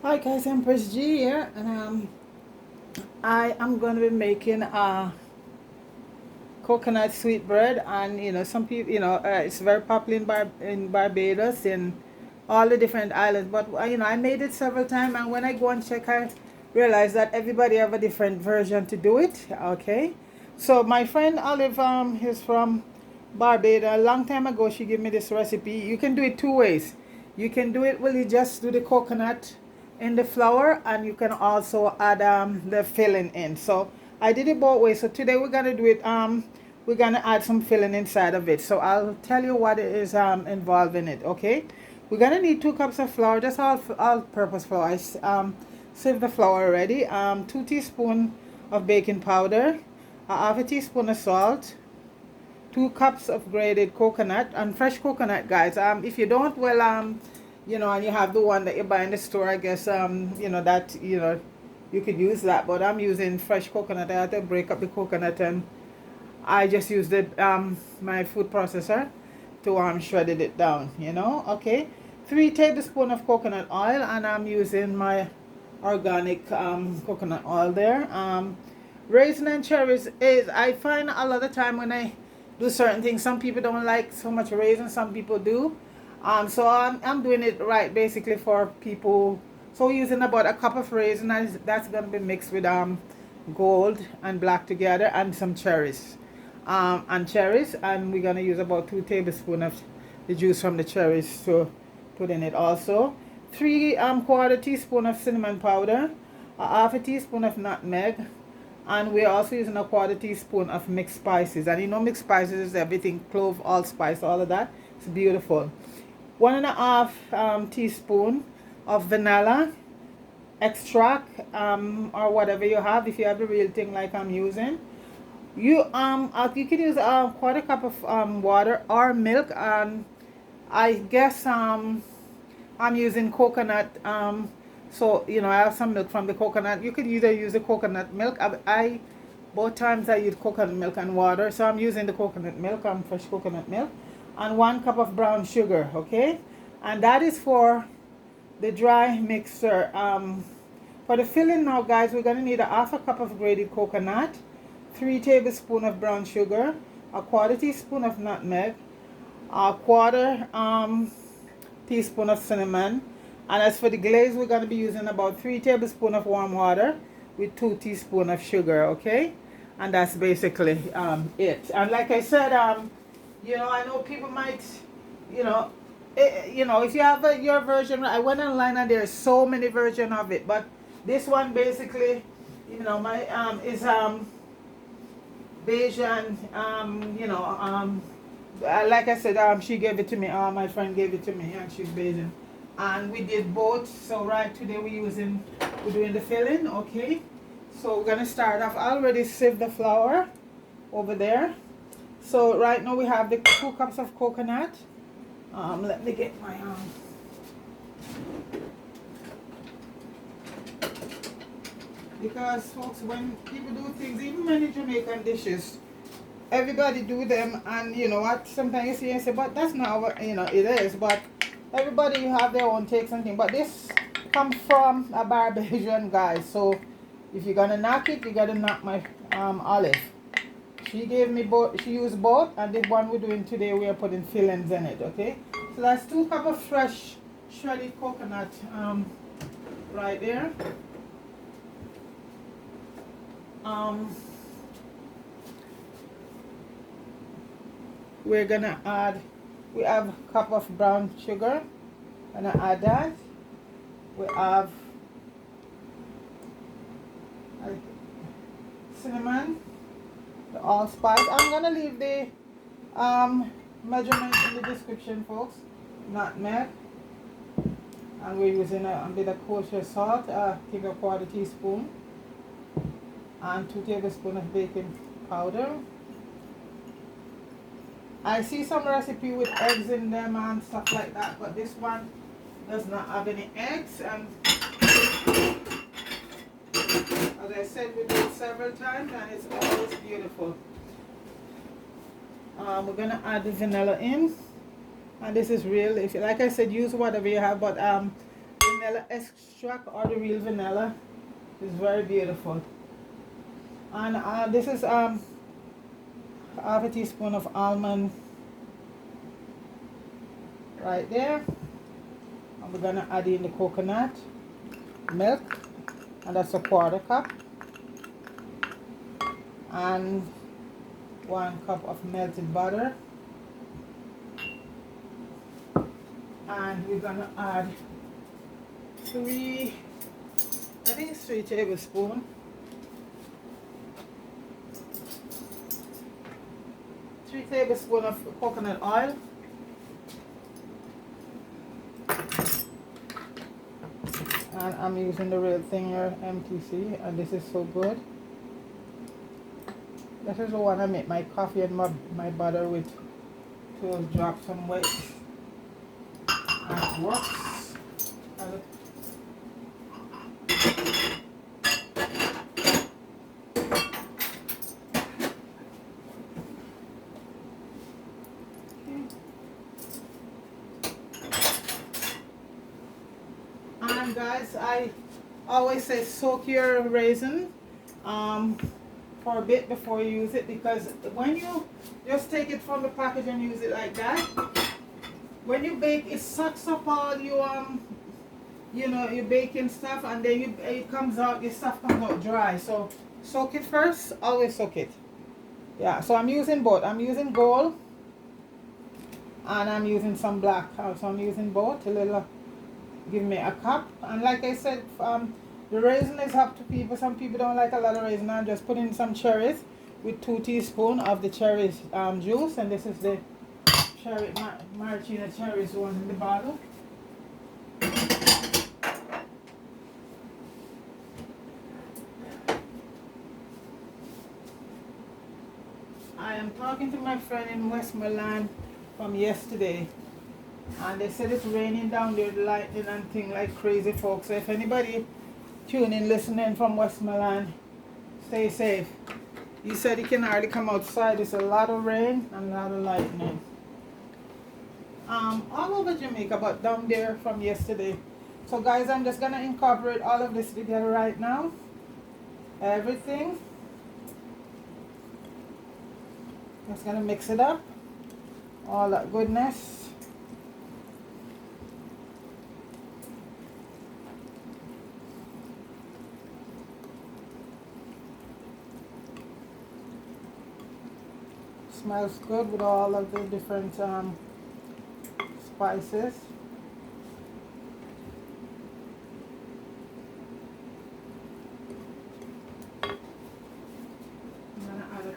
Hi guys, I'm Pres G here, and I am going to be making coconut sweet bread. And some people, it's very popular in Barbados, in all the different islands. But I made it several times, and when I go and check, I realize that everybody have a different version to do it. Okay, so my friend Olive is from Barbados. A long time ago, she gave me this recipe. You can do it two ways. You can do it when you just do the coconut in the flour, and you can also add the filling in. So I did it both ways. So today we're gonna do it. We're gonna add some filling inside of it. So I'll tell you what it is involved in it. Okay, we're gonna need 2 cups of flour, just all-purpose flour. Sieve the flour already. 2 teaspoons of baking powder, half a teaspoon of salt, 2 cups of grated coconut, and fresh coconut, guys. If you don't, well, and you have the one that you buy in the store, I guess, that, you could use that. But I'm using fresh coconut. I had to break up the coconut, and I just used my food processor to shredded it down, okay. 3 tablespoons of coconut oil, and I'm using my organic coconut oil there. Raisin and cherries is, I find a lot of time when I do certain things, some people don't like so much raisin, some people do. So I'm doing it right basically for people. So using about a cup of raisin, that's going to be mixed with gold and black together, and some cherries. And we're going to use about 2 tablespoons of the juice from the cherries to put in it also. 3 quarter teaspoon of cinnamon powder, a half a teaspoon of nutmeg, and we're also using a quarter teaspoon of mixed spices. And mixed spices is everything: clove, allspice, all of that. It's beautiful. 1.5 teaspoon of vanilla extract, or whatever you have. If you have the real thing like I'm using, you can use a quarter cup of water or milk. And I guess I'm using coconut. So I have some milk from the coconut. You could either use the coconut milk. I both times I use coconut milk and water, so I'm using the coconut milk, fresh coconut milk, and 1 cup of brown sugar. Okay, and that is for the dry mixture. For the filling now, guys, we're gonna need a half a cup of grated coconut, 3 tablespoons of brown sugar, a quarter teaspoon of nutmeg, a quarter teaspoon of cinnamon. And as for the glaze, we're going to be using about 3 tablespoons of warm water with 2 teaspoons of sugar. Okay, and that's basically it. And like I said, I know people might, you know if you have your version. I went online and there's so many versions of it, but this one basically, my is Bajan. Like I said, she gave it to me. My friend gave it to me, and she's Bajan, and we did both. So right today we're doing the filling. Okay, so we're gonna start off. I already sieved the flour over there. So right now we have the 2 cups of coconut. Let me get my because folks, when people do things, even many Jamaican dishes, everybody do them, and you know what, sometimes you see and say, but that's not what it is. But everybody have their own takes and things. But this comes from a Barbadian guy, so if you're gonna knock it, you gotta knock my Olive. She gave me both. She used both, and the one we're doing today, we are putting fillings in it. Okay, so that's 2 cups of fresh shredded coconut right there. We're gonna add, we have a cup of brown sugar. Gonna add that. We have cinnamon, the allspice. I'm gonna leave the measurement in the description, folks. Nutmeg, and we're using a bit of kosher salt. Give a quarter teaspoon, and 2 tablespoons of baking powder. I see some recipe with eggs in them and stuff like that, but this one does not have any eggs. And as I said, we do it several times, and it's always beautiful. We're gonna add the vanilla in, and this is real. If you, like I said, use whatever you have, but vanilla extract or the real vanilla. It's very beautiful. And this is half a teaspoon of almond right there. And we're gonna add in the coconut milk, and that's a 1/4 cup, and 1 cup of melted butter, and we're gonna add 3 tablespoons. 3 tablespoons of coconut oil. And I'm using the real thing here, MTC, and this is so good. This is the one I make my coffee and my butter with to drop some weight. And it works. And guys, I always say soak your raisin for a bit before you use it, because when you just take it from the package and use it like that, when you bake, it sucks up all your you know, your baking stuff, and then it comes out, your stuff comes out dry. So soak it first, always soak it. Yeah, so I'm using both. I'm using gold and I'm using some black. So I'm using both. A little, give me a cup. And like I said, the raisin is up to people. Some people don't like a lot of raisin. I'm just putting some cherries with 2 teaspoons of the cherries juice, and this is the cherry maraschino cherries one in the bottle. I am talking to my friend in Westmoreland from yesterday, and they said it's raining down there, lightning and thing like crazy, folks. So if anybody tuning, listening from Westmoreland, stay safe. You said you can hardly come outside. It's a lot of rain and a lot of lightning. All over Jamaica, but down there from yesterday. So guys, I'm just gonna incorporate all of this together right now. Everything. Just gonna mix it up. All that goodness. Smells good with all of the different spices. I'm gonna add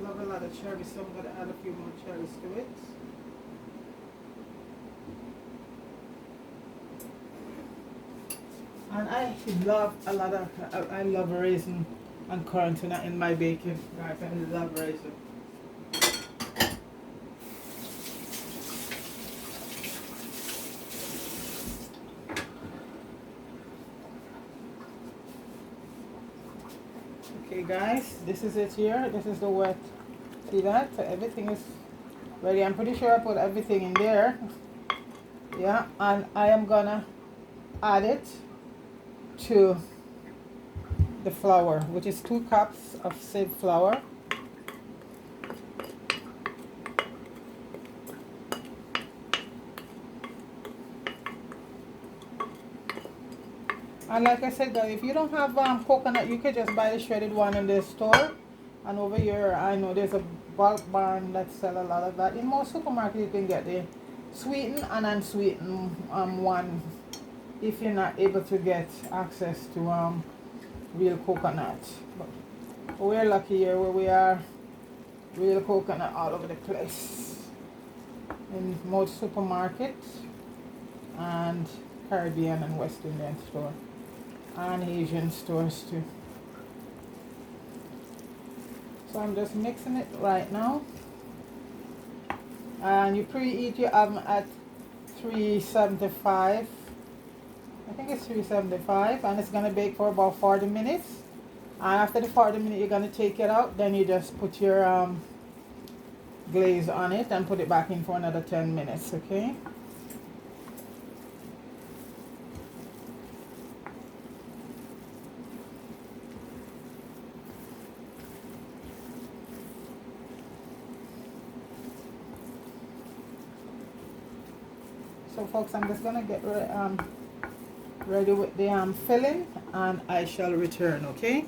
love a lot of cherries, so I'm gonna add a few more cherries to it. And I love raisin and currants in my baking. Guys, I love raisin. Okay guys, this is it here. This is the wet. See that? So everything is ready. I'm pretty sure I put everything in there. Yeah, and I am gonna add it to the flour, which is 2 cups of Tsp flour. And like I said guys, if you don't have coconut, you could just buy the shredded one in the store. And over here, I know there's a bulk barn that sell a lot of that. In most supermarkets, you can get the sweetened and unsweetened one if you're not able to get access to real coconut. But we're lucky here where we are. Real coconut all over the place in most supermarkets and Caribbean and West Indian store and Asian stores too. So I'm just mixing it right now, and you preheat your oven at 375. I think it's 375, and it's gonna bake for about 40 minutes. And after the 40 minutes, you're gonna take it out. Then you just put your glaze on it and put it back in for another 10 minutes. Okay. So folks, I'm just gonna get ready with the filling, and I shall return. Okay.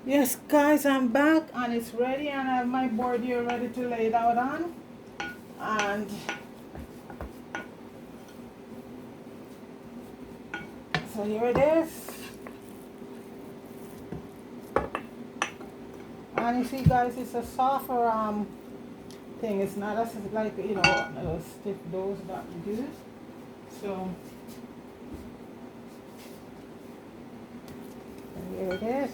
Yes guys, I'm back and it's ready, and I have my board here ready to lay it out on. And so here it is. And you see guys, it's a softer thing. It's not as like, you know, stiff doughs that we do. So here it is.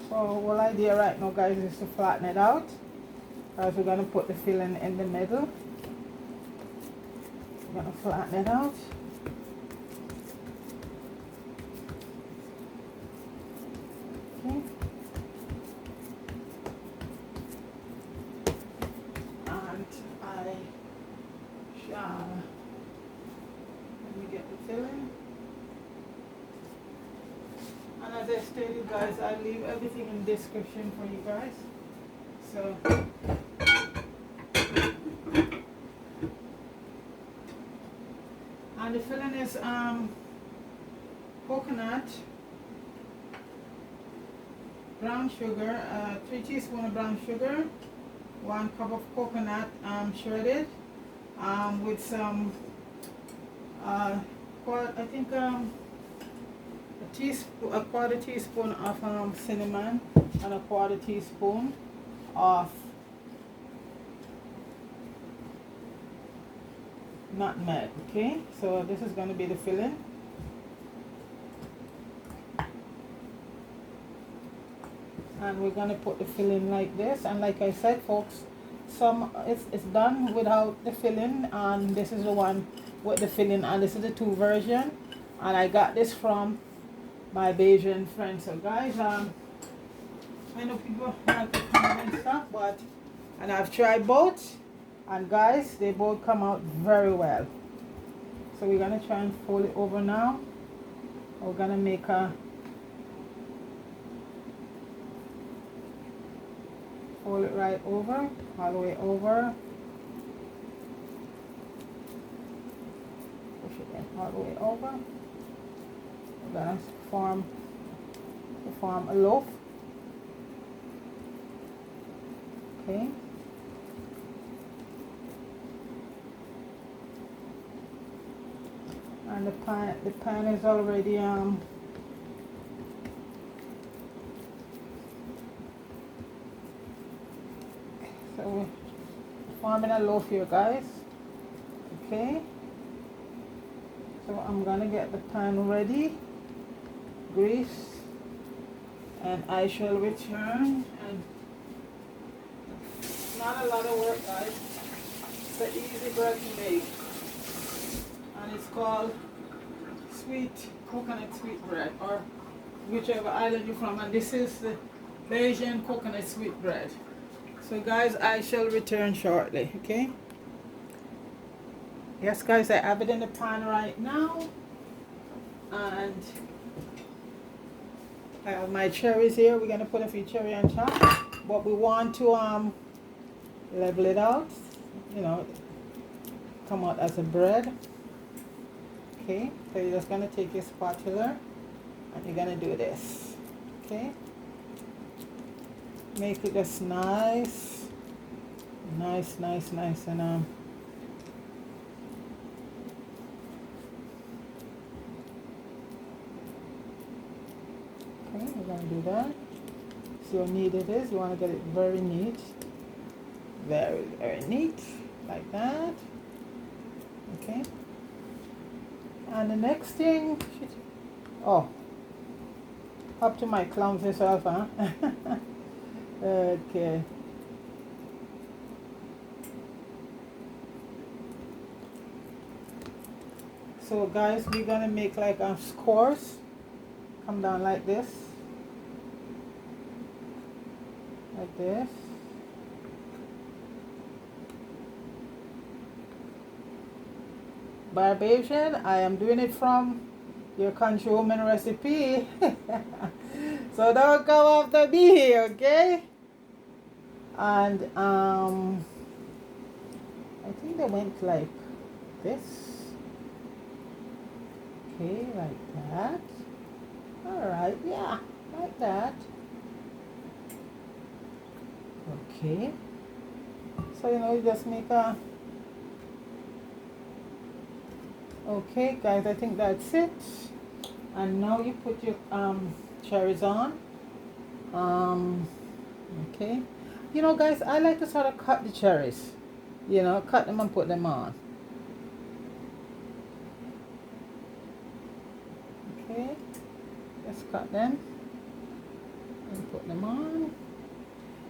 So whole idea right now guys is to flatten it out, as we're gonna put the filling in the middle. We're gonna flatten it out. Okay. And I shall, let me get the filling. And as I stated guys, I'll leave everything in the description for you guys. So and the filling is coconut, brown sugar, 3 teaspoons of brown sugar, 1 cup of coconut shredded, with some I think a quarter teaspoon of cinnamon, and a quarter teaspoon of nutmeg. Okay, so this is going to be the filling. And we're going to put the filling like this, and like I said folks, it's done without the filling, and this is the one with the filling, and this is the 2 version, and I got this from my Bajan friend. So guys, I know people like to comment and stuff, and I've tried both, and guys, they both come out very well. So we're gonna try and fold it over now. We're gonna make a fold it right over, all the way over. Push it in all the way over. We're gonna form a loaf. Okay. And the pan is already so we're forming a loaf here guys. Okay. So I'm gonna get the pan ready, grease, and I shall return. And it's not a lot of work guys, it's an easy bread to make, and it's called sweet coconut sweet bread, or whichever island you're from, and this is the Bajan coconut sweet bread. So guys, I shall return shortly. Okay. Yes guys, I have it in the pan right now, and I have my cherries here. We're gonna put a few cherry on top, but we want to level it out, you know, come out as a bread. Okay, so you're just gonna take your spatula and you're gonna do this. Okay, make it just nice, and okay, we're gonna do that. See how neat it is. You want to get it very neat, very neat, like that. Okay. And the next thing, oh, up to my clumsy self, huh? Okay. So guys, we're gonna make like scores. Come down like this. Like this. Barbadian, I am doing it from your country woman recipe. So don't come after me, okay? And I think they went like this. Okay, like that. Alright, yeah, like that. Okay. So you just make a. Okay guys, I think that's it. And now you put your cherries on. Okay. Guys, I like to sort of cut the cherries. Cut them and put them on. Okay. Just cut them and put them on.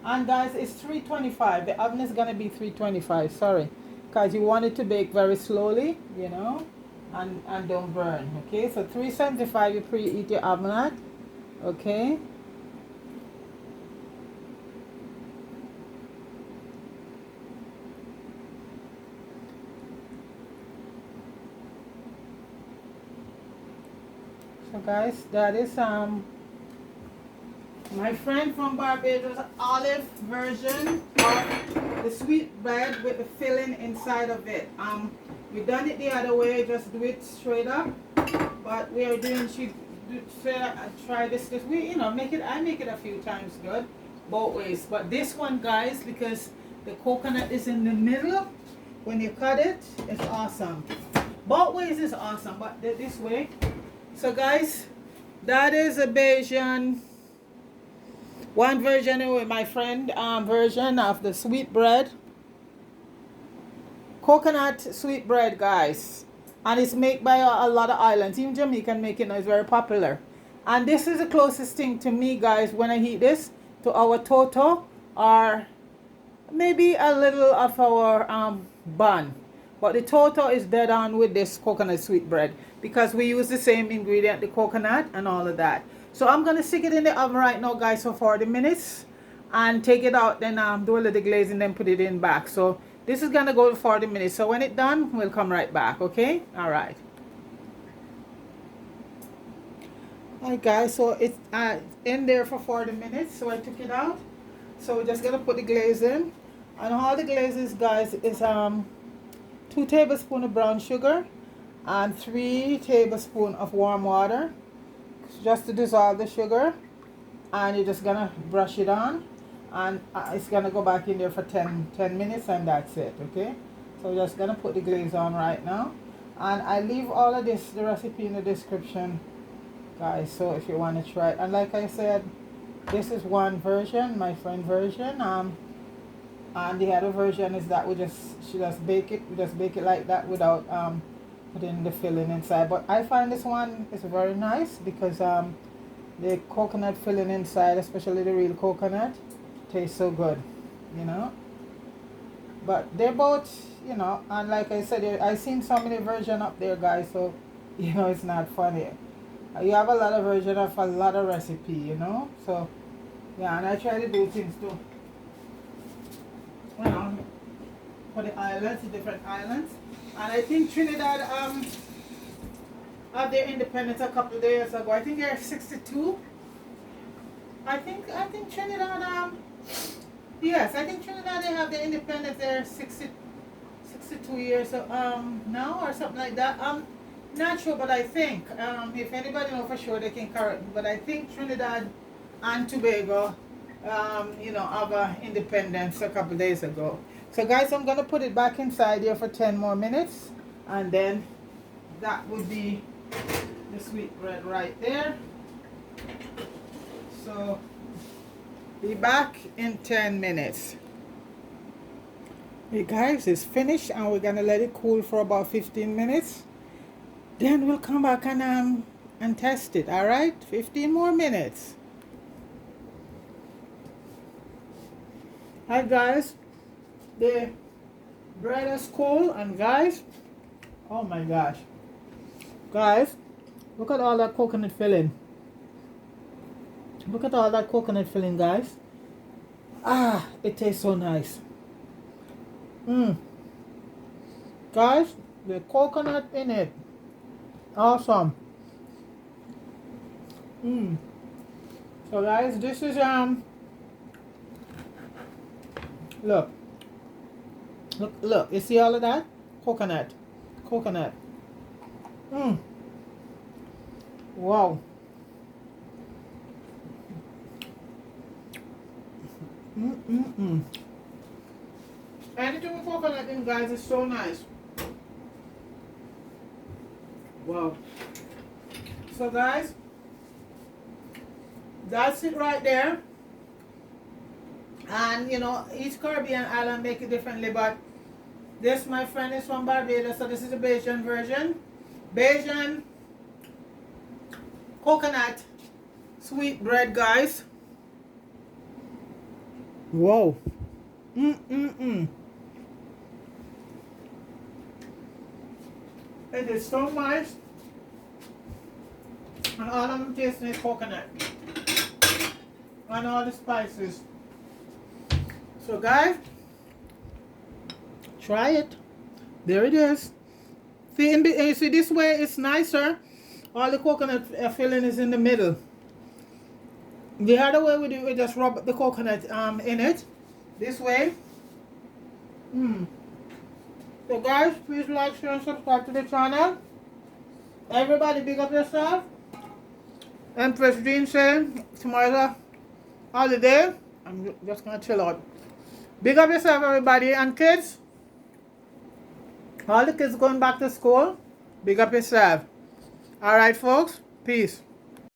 And guys, it's 325. The oven is gonna be 325. Sorry, because you want it to bake very slowly, and don't burn. Okay, so 375 you preheat your oven at. Okay. So guys, that is my friend from Barbados olive version of the sweet bread with the filling inside of it. We done it the other way, just do it straight up. But we are doing try this way, make it. I make it a few times good, both ways. But this one, guys, because the coconut is in the middle, when you cut it, it's awesome. Both ways is awesome, but this way. So guys, that is a Bajan. One version with my friend version of the sweet bread. Coconut sweet bread, guys. And it's made by a lot of islands. Even Jamaican make it now. It's very popular. And this is the closest thing to me, guys, when I eat this, to our toto or maybe a little of our bun. But the toto is dead on with this coconut sweet bread because we use the same ingredient, the coconut and all of that. So I'm going to stick it in the oven right now, guys, for 40 minutes and take it out, then do a little glaze and then put it in back. So this is going to go to 40 minutes. So when it's done, we'll come right back, okay? All right. All right, guys, so it's in there for 40 minutes. So I took it out. So we're just going to put the glaze in. And all the glazes, guys, is 2 tablespoons of brown sugar and 3 tablespoons of warm water. Just to dissolve the sugar, and you're just gonna brush it on, and it's gonna go back in there for 10 minutes, and that's it. Okay, so we're just gonna put the glaze on right now, and I leave all of this, the recipe, in the description, guys, so if you want to try it. And like I said, this is one version, my friend version, and the other version is that we just bake it like that without putting the filling inside. But I find this one is very nice because the coconut filling inside, especially the real coconut, tastes so good, but they're both, and like I said, I've seen so many versions up there, guys, so it's not funny. You have a lot of versions of a lot of recipe, so yeah. And I try to do things too, for the islands, the different islands. And I think Trinidad had their independence a couple of days ago. I think they're 62. I think Trinidad yes, I think Trinidad, they have their independence. They're 62 years now or something like that. Not sure, but I think if anybody know for sure, they can correct me. But I think Trinidad and Tobago have independence a couple of days ago. So guys, I'm gonna put it back inside here for 10 more minutes, and then that would be the sweet bread right there. So be back in 10 minutes. Hey guys, it's finished, and we're gonna let it cool for about 15 minutes. Then we'll come back and test it. All right, 15 more minutes. Hi guys. The bread is cool, and guys, oh my gosh, guys, look at all that coconut filling. Look at all that coconut filling, guys. It tastes so nice. Guys, the coconut in it, awesome. Mmm. So guys, this is look. Look, you see all of that? Coconut. Coconut. Mmm. Wow. Mmm. Anything with coconut in, guys, is so nice. Wow. So guys, that's it right there. And you know, each Caribbean island make it differently, but this, my friend, is from Barbados, so this is the Bajan version. Bajan coconut sweet bread, guys. Whoa. It is so nice. And all I'm tasting is coconut. And all the spices. So guys, try it. There it is. See, you see this way it's nicer. All the coconut filling is in the middle. The other way we do, we just rub the coconut in it. This way. So guys, please like, share, and subscribe to the channel. Everybody big up yourself. Empress Jean said tomorrow's a holiday. I'm just gonna chill out. Big up yourself, everybody, and kids. All the kids going back to school. Big up yourself. Alright folks, peace.